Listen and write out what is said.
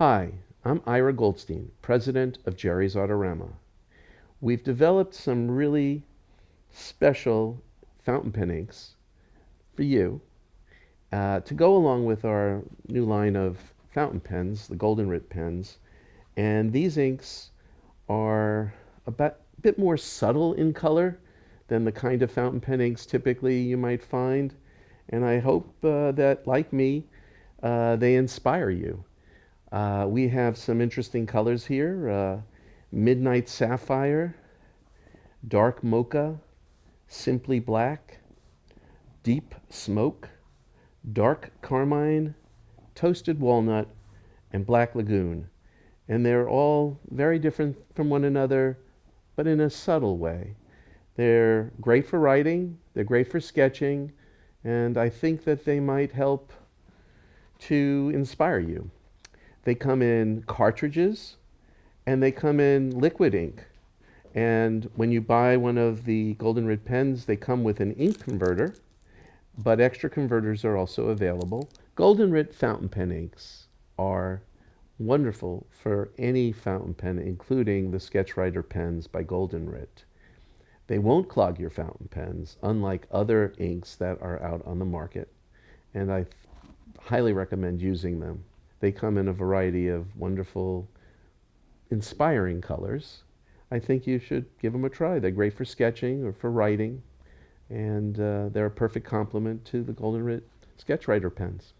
Hi, I'm Ira Goldstein, president of Jerry's Artarama. We've developed some really special fountain pen inks for you to go along with our new line of fountain pens, the Goldenritt pens. And these inks are bit more subtle in color than the kind of fountain pen inks typically you might find. And I hope that, like me, they inspire you. We have some interesting colors here. Midnight Sapphire, Dark Mocha, Simply Black, Deep Smoke, Dark Carmine, Toasted Walnut, and Black Lagoon. And they're all very different from one another, but in a subtle way. They're great for writing, they're great for sketching, and I think that they might help to inspire you. They come in cartridges and they come in liquid ink. And when you buy one of the Goldenritt pens, they come with an ink converter, but extra converters are also available. Goldenritt fountain pen inks are wonderful for any fountain pen, including the Sketchwriter pens by Goldenritt. They won't clog your fountain pens, unlike other inks that are out on the market, and I highly recommend using them. They come in a variety of wonderful, inspiring colors. I think you should give them a try. They're great for sketching or for writing, and they're a perfect complement to the Goldenritt Sketchwriter pens.